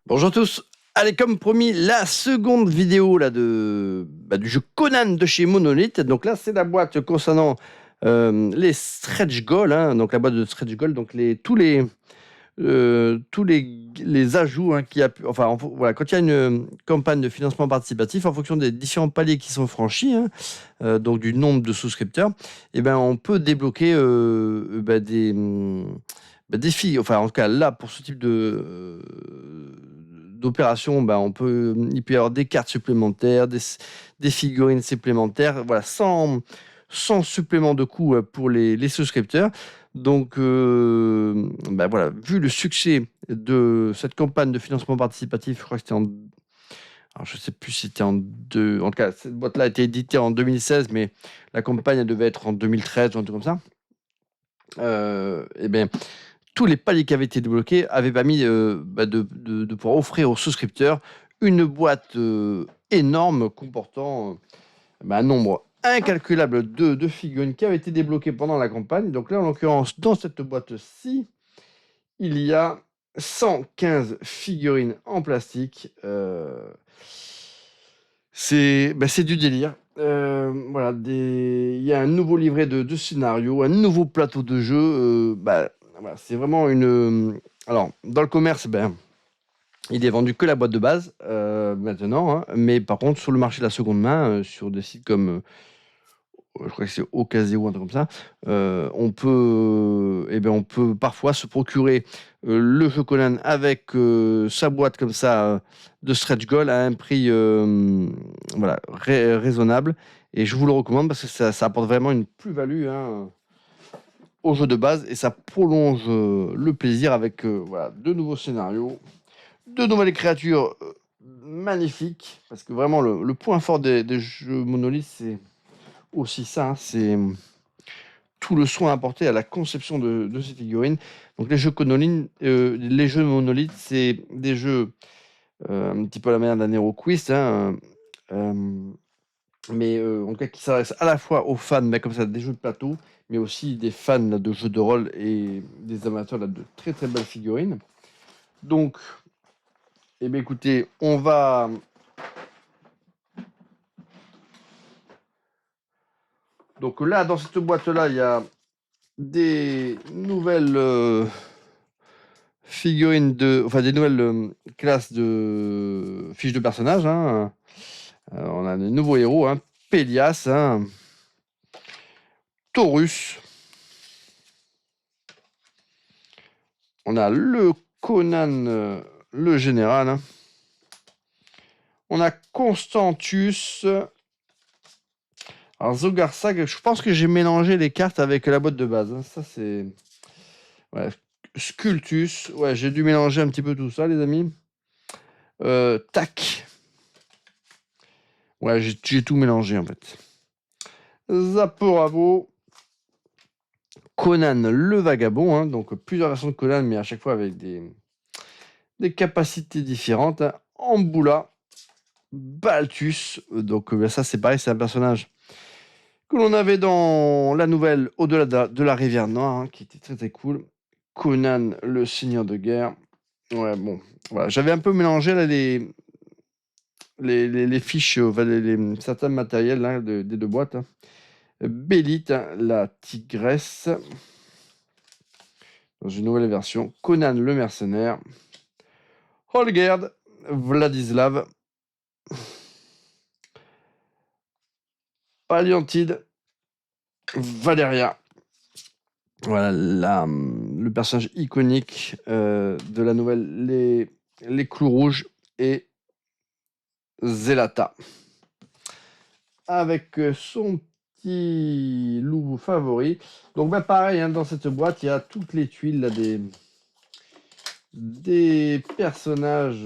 Bonjour à tous. Allez, comme promis, la seconde vidéo là, du jeu Conan de chez Monolith. Donc là, c'est la boîte concernant les stretch goals, hein, donc la boîte de stretch goals, donc tous les ajouts enfin voilà, quand il y a une campagne de financement participatif, en fonction des différents paliers qui sont franchis, hein, donc du nombre de souscripteurs, et ben on peut débloquer des filles. Enfin, en tout cas, là, pour ce type d'opération, il peut y avoir des cartes supplémentaires, des figurines supplémentaires, voilà, sans supplément de coût pour les souscripteurs. Donc, voilà, vu le succès de cette campagne de financement participatif, je crois que c'était alors je sais plus si c'était en tout cas, cette boîte-là a été éditée en 2016, mais la campagne, elle devait être en 2013 ou un truc comme ça. Et bien, tous les paliers qui avaient été débloqués avaient permis de pouvoir offrir aux souscripteurs une boîte énorme comportant un nombre incalculable de figurines qui avaient été débloquées pendant la campagne. Donc là, en l'occurrence, dans cette boîte-ci, il y a 115 figurines en plastique. C'est du délire. Voilà, il y a un nouveau livret de scénario, un nouveau plateau de jeu. Voilà, c'est vraiment une. Alors, dans le commerce, il est vendu que la boîte de base maintenant, hein, mais par contre, sur le marché de la seconde main, sur des sites comme je crois que c'est Ocasio ou un truc comme ça, on peut parfois se procurer le jeu Conan avec sa boîte comme ça de stretch goal à un prix voilà, raisonnable. Et je vous le recommande parce que ça apporte vraiment une plus-value, hein, au jeu de base, et ça prolonge le plaisir avec voilà, de nouveaux scénarios, de nouvelles créatures magnifiques. Parce que vraiment, le point fort des jeux Monolith, c'est aussi ça, hein, c'est tout le soin apporté à la conception de ces figurines. Donc les jeux Monolith, c'est des jeux un petit peu à la manière d'un HeroQuest, hein, mais en tout cas qui s'adresse à la fois aux fans, mais comme ça, des jeux de plateau, mais aussi des fans là, de jeux de rôle et des amateurs là, de très très belles figurines. Donc, écoutez, on va. Donc là, dans cette boîte-là, il y a des nouvelles figurines enfin des nouvelles classes de fiches de personnages, hein. On a des nouveaux héros, hein. Pélias, hein. Taurus. On a le Conan, le général, hein. On a Constantius. Alors Zogarsag, je pense que j'ai mélangé les cartes avec la boîte de base, hein. Ça c'est. Ouais. Scultus. Ouais, j'ai dû mélanger un petit peu tout ça, les amis. Tac. Ouais, j'ai tout mélangé en fait. Zaporavo. Conan le vagabond, hein, donc plusieurs versions de Conan, mais à chaque fois avec des capacités différentes, hein. Amboula. Balthus. Donc ça c'est pareil, c'est un personnage que l'on avait dans la nouvelle Au-delà de la rivière noire, hein, qui était très très cool. Conan le seigneur de guerre. Ouais, bon, voilà, j'avais un peu mélangé là, les fiches, certains matériels là, des deux boîtes, hein. Bélite, hein, la tigresse, dans une nouvelle version. Conan le mercenaire. Holgerd, Vladislav. Paleontide, Valeria. Voilà le personnage iconique de la nouvelle Les Clous Rouges, et Zelata. Avec son petit loup favori. Donc pareil, hein, dans cette boîte, il y a toutes les tuiles là, des personnages,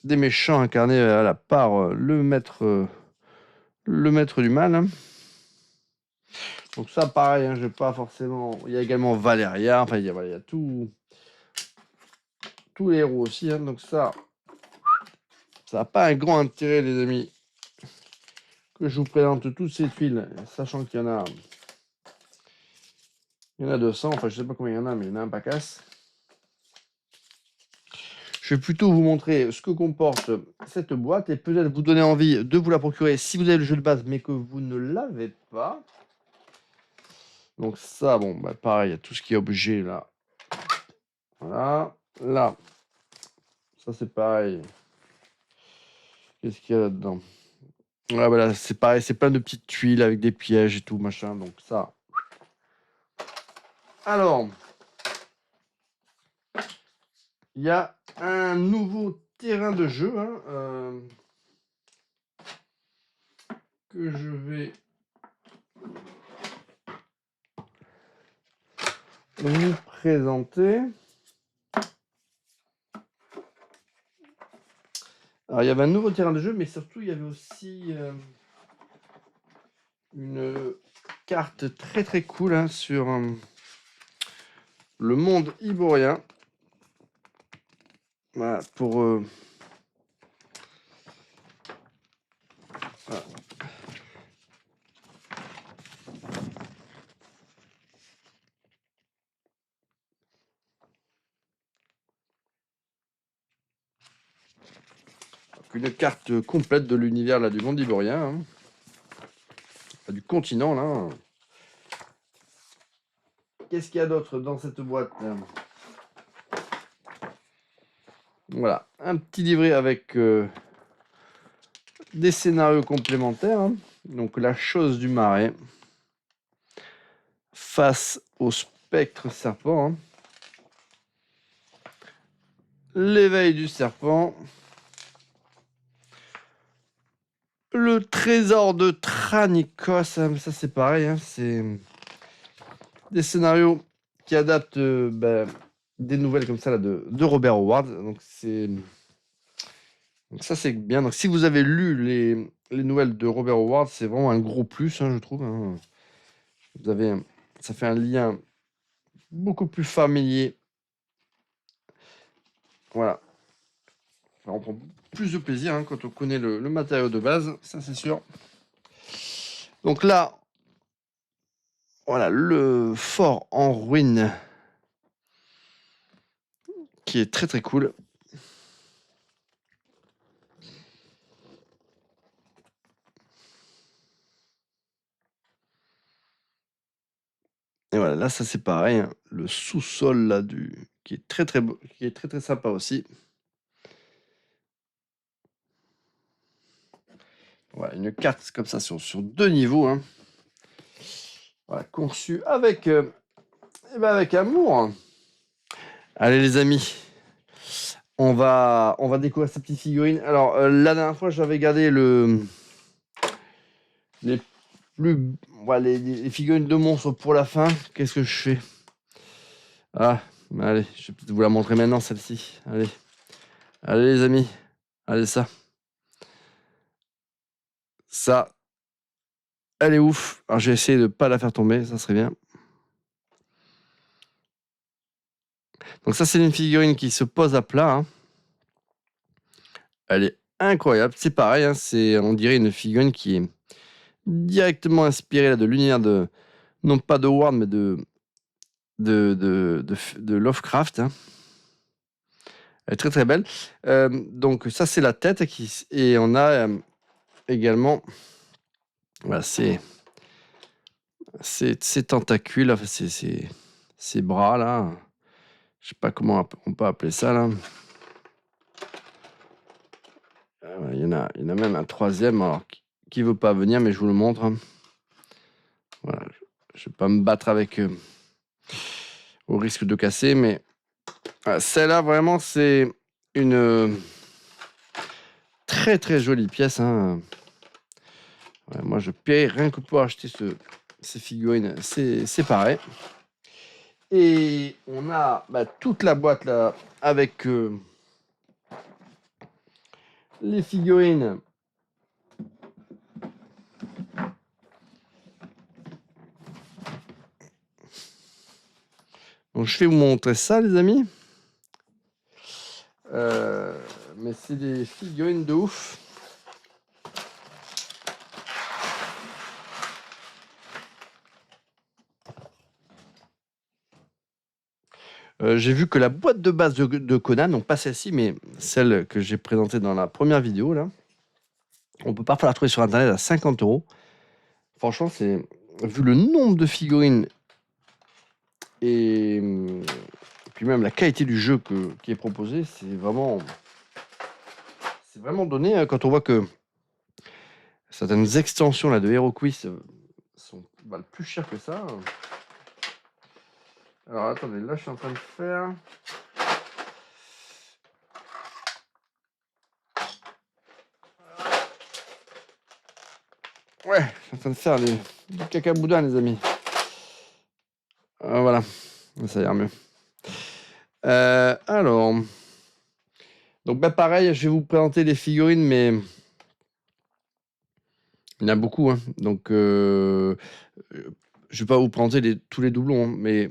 des méchants incarnés par le maître du mal, hein. Donc ça, pareil, hein, je vais pas forcément. Il y a également Valeria. Enfin, voilà, il y a tous les héros aussi, hein. Donc ça n'a pas un grand intérêt, les amis, que je vous présente toutes ces tuiles, sachant qu'il y en a 200. Enfin, je sais pas combien il y en a, mais il y en a un pas casse. je vais plutôt vous montrer ce que comporte cette boîte et peut-être vous donner envie de vous la procurer si vous avez le jeu de base mais que vous ne l'avez pas. Donc ça, bon, bah pareil, il y a tout ce qui est objet là. Voilà. Là, ça c'est pareil. Qu'est-ce qu'il y a là-dedans? Ouais, voilà, c'est pareil, c'est plein de petites tuiles avec des pièges et tout, machin. Donc ça. Alors, il y a un nouveau terrain de jeu hein, que je vais vous présenter. Alors, il y avait un nouveau terrain de jeu, mais surtout, il y avait aussi une carte très très cool hein, sur le monde iborien. Voilà, pour... voilà. Une carte complète de l'univers là, du monde iborien. Hein. Enfin, du continent là. Qu'est-ce qu'il y a d'autre dans cette boîte là? Voilà, un petit livret avec des scénarios complémentaires. Hein. Donc la chose du marais face au spectre serpent. Hein. L'éveil du serpent. Le trésor de Tranikos. Ça c'est pareil. Hein. C'est des scénarios qui adaptent des nouvelles comme ça là, de Robert Howard. Donc ça c'est bien. Donc si vous avez lu les nouvelles de Robert Howard, c'est vraiment un gros plus, hein, je trouve. Hein. Vous avez, ça fait un lien beaucoup plus familier. Voilà. Enfin, on prend plus de plaisir hein, quand on connaît le matériau de base, ça c'est sûr. Donc là, voilà, le fort en ruine qui est très très cool. Et voilà, là ça c'est pareil, hein, le sous-sol là qui est très très beau, qui est très très sympa aussi. Voilà, une carte comme ça sur 2 niveaux, hein. Voilà, conçue avec, avec amour. Allez les amis, on va découvrir cette petite figurine. Alors la dernière fois j'avais gardé les plus voilà, les figurines de monstres pour la fin. Qu'est-ce que je fais? Ah, allez, je vais peut-être vous la montrer maintenant celle-ci. Allez, allez les amis, allez ça, elle est ouf. Alors j'ai essayé de pas la faire tomber, ça serait bien. Donc ça c'est une figurine qui se pose à plat. Hein. Elle est incroyable. C'est pareil, hein, on dirait une figurine qui est directement inspirée là, de l'univers de non pas de Howard mais de Lovecraft. Hein. Elle est très très belle. Donc ça c'est la tête et on a également voilà, ces tentacules, enfin, ces bras là. Je sais pas comment on peut appeler ça là. Il y en a même un troisième alors, qui veut pas venir, mais je vous le montre. Hein. Voilà, je vais pas me battre avec eux au risque de casser, mais celle-là vraiment c'est une très très jolie pièce. Hein. Ouais, moi je paie rien que pour acheter ces figurines, c'est pareil. Et on a toute la boîte là avec les figurines. Donc je vais vous montrer ça les amis. Mais c'est des figurines de ouf. J'ai vu que la boîte de base de Conan, donc pas celle-ci, mais celle que j'ai présentée dans la première vidéo, là, on peut parfois la trouver sur Internet à 50 euros. Franchement, vu le nombre de figurines et puis même la qualité du jeu qui est proposé, c'est vraiment donné, hein, quand on voit que certaines extensions là, de HeroQuest valent plus cher que ça. Alors attendez, là je suis en train de faire... Ouais, je suis en train de faire du caca boudin, les amis. Voilà, ça ira mieux. Alors... Donc bah pareil, je vais vous présenter les figurines, mais... Il y en a beaucoup, hein. Donc je vais pas vous présenter tous les doublons, hein, mais...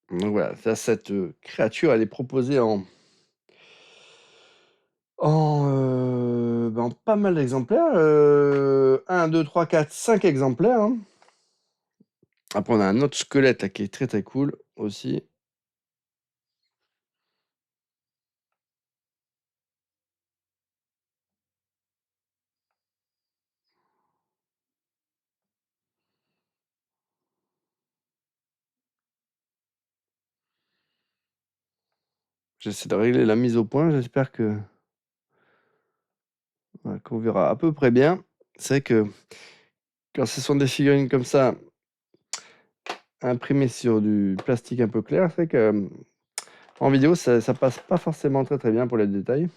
Donc voilà, cette créature, elle est proposée en pas mal d'exemplaires. 1, 2, 3, 4, 5 exemplaires. Hein. Après, on a un autre squelette là, qui est très très cool aussi. J'essaie de régler la mise au point. J'espère qu'on verra à peu près bien. C'est vrai que quand ce sont des figurines comme ça, imprimées sur du plastique un peu clair, c'est vrai que en vidéo, ça passe pas forcément très très bien pour les détails.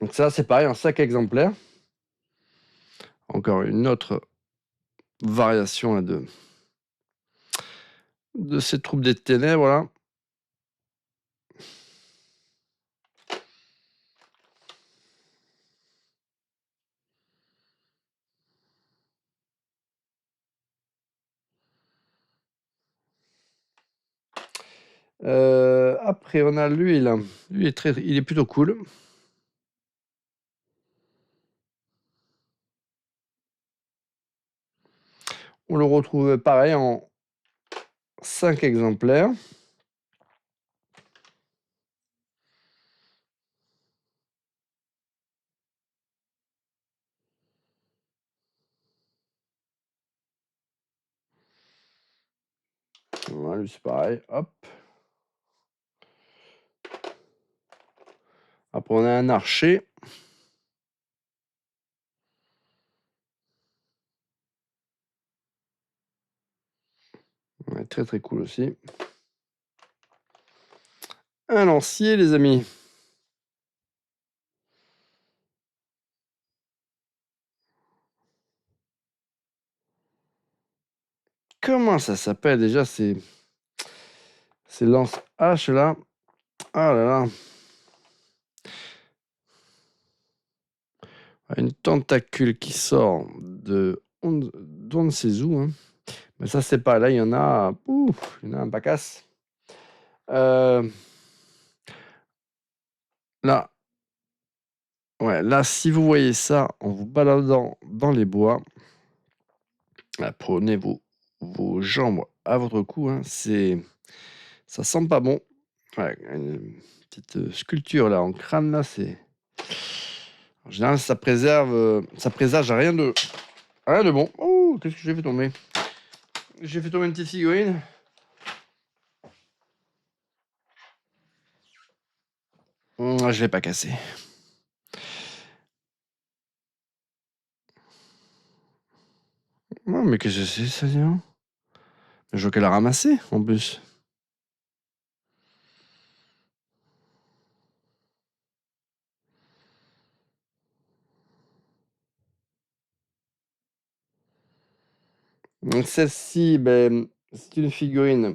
Donc ça, c'est pareil, en 5 exemplaires. Encore une autre variation là, de ces troupes des ténèbres là. Après, on a lui là. Lui il est plutôt cool. On le retrouve pareil en 5 exemplaires. Voilà, lui c'est pareil. Hop. Après, on a un archer. Ouais, très très cool aussi. Un lancier, les amis. Comment ça s'appelle déjà ces lance-haches là? Ah là là. Une tentacule qui sort d'on ne sait où. Hein. Mais ça, c'est pas là. Il y en a. Ouf, il y en a un pacasse. Là. Ouais, là, si vous voyez ça en vous baladant dans les bois, là, prenez vos jambes à votre cou. Hein, ça sent pas bon. Ouais, une petite sculpture là en crâne là, c'est. En général, ça présage à rien de bon. Oh, qu'est-ce que j'ai fait tomber? J'ai fait tomber une petite figurine. Je l'ai pas cassé. Oh, mais qu'est-ce que c'est ça, dis donc? Je vois qu'elle a ramassé en plus. Donc celle-ci, ben, c'est une figurine.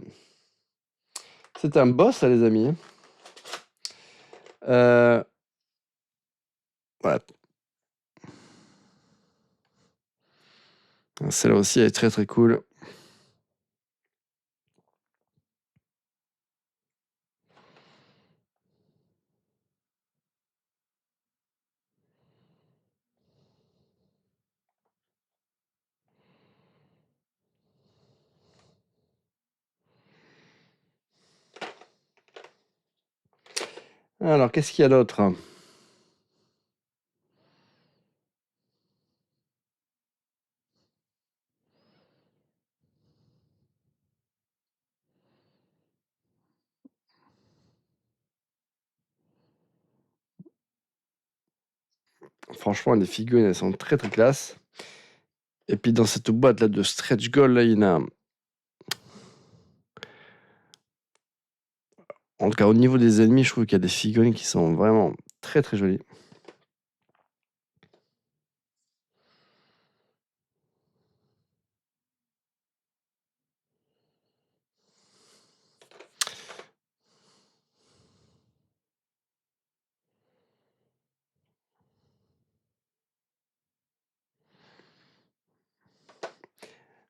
C'est un boss, ça, les amis. Voilà. Celle-là aussi, elle est très très cool. Alors, qu'est-ce qu'il y a d'autre? Franchement, les figurines, elles sont très très classe. Et puis dans cette boîte là de stretch goal, là, il y en a. En tout cas, au niveau des ennemis, je trouve qu'il y a des figurines qui sont vraiment très très jolies.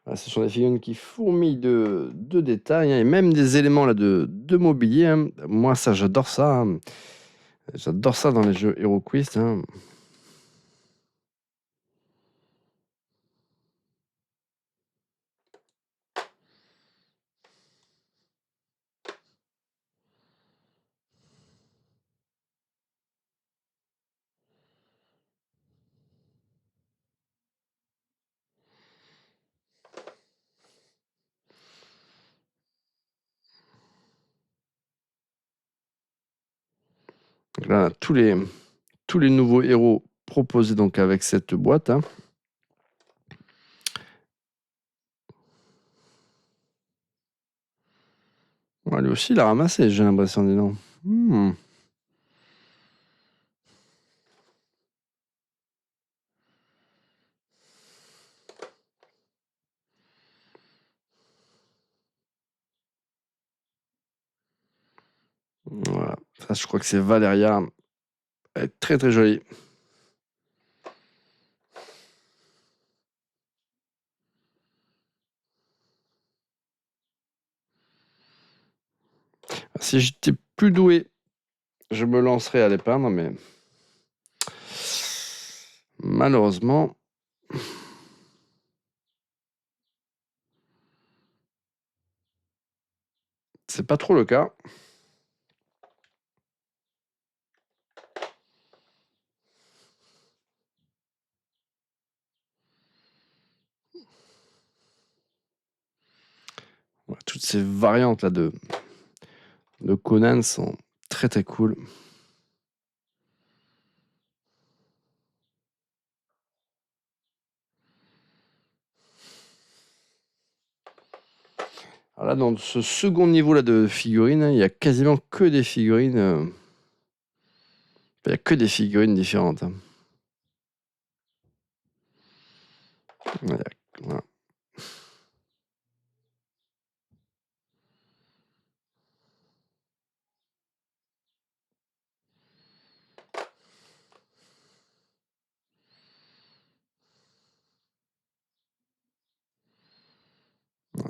Voilà, ce sont des figurines qui fourmillent de détails, hein, et même des éléments là, de mobilier, hein. Moi, ça, j'adore ça, hein. J'adore ça dans les jeux HeroQuest, hein. Donc là, tous les nouveaux héros proposés donc avec cette boîte, hein. Ouais, lui aussi, il a ramassé, j'ai l'impression, dis donc. Voilà. Ça, je crois que c'est Valeria. Elle est très très jolie. Si j'étais plus doué, je me lancerais à les peindre, mais malheureusement, c'est pas trop le cas. Ouais, toutes ces variantes là de Conan sont très très cool. Alors là, dans ce second niveau là de figurines, hein, il y a quasiment que des figurines. Il y a que des figurines différentes, hein. Voilà. Voilà.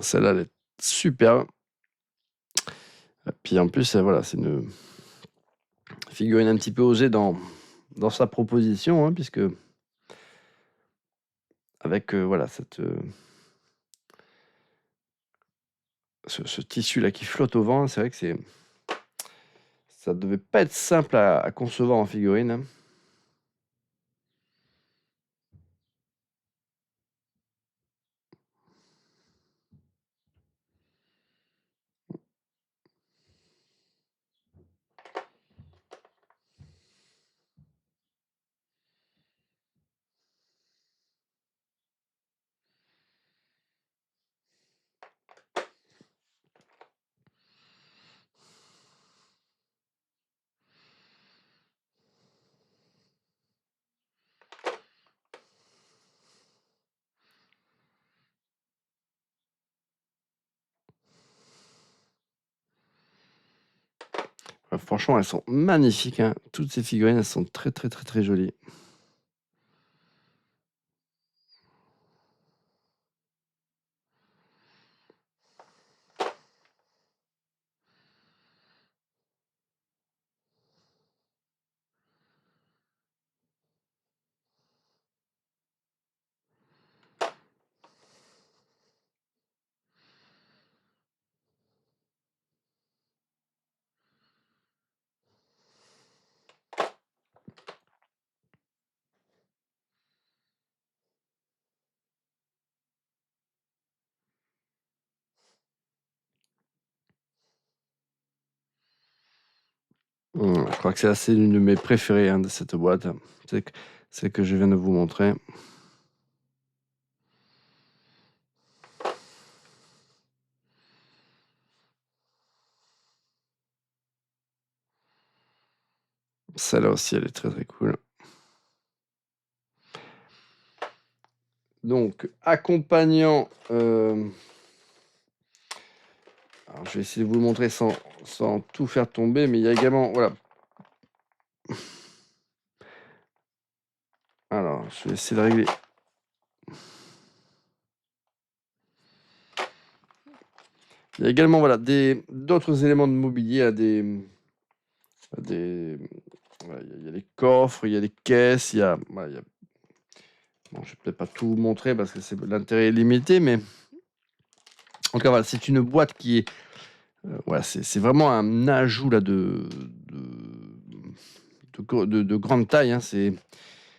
Celle-là, elle est superbe. Et puis en plus, voilà, c'est une figurine un petit peu osée dans sa proposition, hein, puisque avec voilà, ce tissu là qui flotte au vent, c'est vrai que ça devait pas être simple à concevoir en figurine, hein. Franchement, elles sont magnifiques, hein. Toutes ces figurines, elles sont très très très très jolies. Je crois que c'est l'une de mes préférées de cette boîte. C'est que je viens de vous montrer. Celle-là aussi, elle est très très cool. Donc, accompagnant. Alors, je vais essayer de vous le montrer sans tout faire tomber, mais il y a également. Voilà. Alors, je vais essayer de régler. Il y a également voilà, d'autres éléments de mobilier. Voilà, il y a les coffres, il y a les caisses, il y a. Bon, je vais peut-être pas tout vous montrer parce que l'intérêt est limité, mais en tout cas, voilà, c'est une boîte qui est. Voilà, c'est vraiment un ajout là, de grande taille.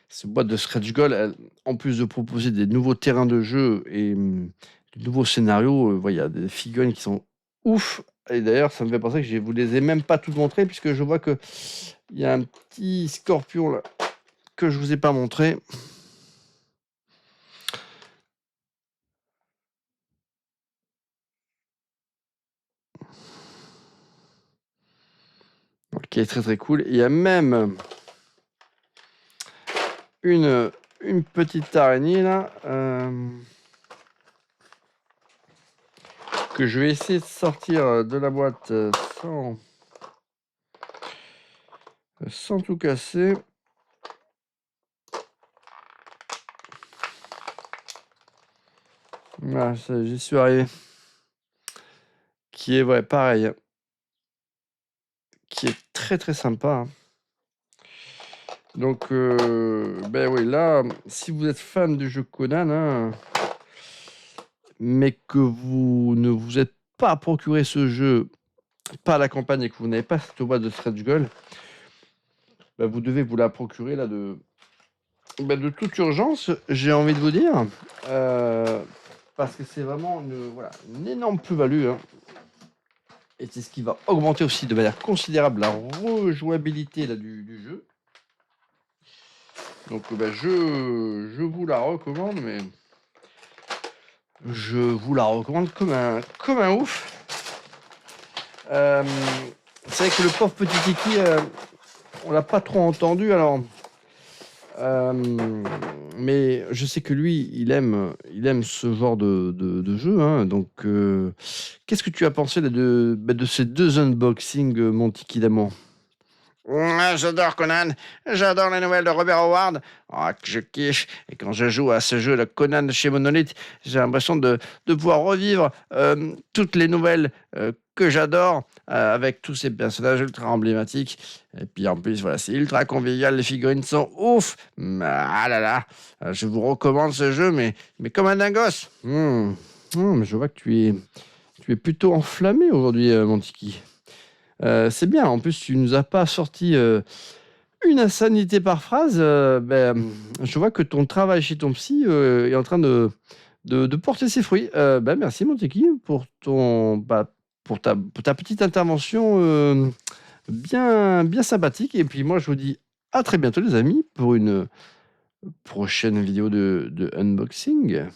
Cette boîte de Stretch Goal, en plus de proposer des nouveaux terrains de jeu et de nouveaux scénarios, il y a des figurines qui sont ouf. Et d'ailleurs, ça me fait penser que je vous les ai même pas toutes montrées, puisque je vois qu'il y a un petit scorpion là que je vous ai pas montré. Qui est très très cool. Il y a même une petite araignée là que je vais essayer de sortir de la boîte sans tout casser. Voilà, j'y suis arrivé. Qui est pareil, qui est très très sympa. Donc, ben oui, là, si vous êtes fan du jeu Conan, mais que vous ne vous êtes pas procuré ce jeu, pas la campagne, et que vous n'avez pas cette boîte de Stretch Goal, ben vous devez vous la procurer là de toute urgence, j'ai envie de vous dire, parce que c'est vraiment une énorme plus-value. Et c'est ce qui va augmenter aussi de manière considérable la rejouabilité là, du jeu. Donc je vous la recommande, mais je vous la recommande comme un ouf. C'est vrai que le pauvre petit Tiki, on l'a pas trop entendu, alors. Mais je sais que lui, il aime ce genre de jeu. Donc, qu'est-ce que tu as pensé là, de ces deux unboxings, mon Tiki d'amour? J'adore Conan, j'adore les nouvelles de Robert Howard. Oh, que je kiffe. Et quand je joue à ce jeu, le Conan de chez Monolith, j'ai l'impression de pouvoir revivre toutes les nouvelles que j'adore avec tous ces personnages ultra emblématiques. Et puis en plus, voilà, c'est ultra convivial, les figurines sont ouf. Ah là là, je vous recommande ce jeu, mais comme un dingos. Mais je vois que tu es plutôt enflammé aujourd'hui, mon Tiki. C'est bien, en plus, tu nous as pas sorti une insanité par phrase. Je vois que ton travail chez ton psy est en train de porter ses fruits. Merci, mon Tiki, pour ta petite intervention bien sympathique. Et puis moi, je vous dis à très bientôt, les amis, pour une prochaine vidéo de unboxing.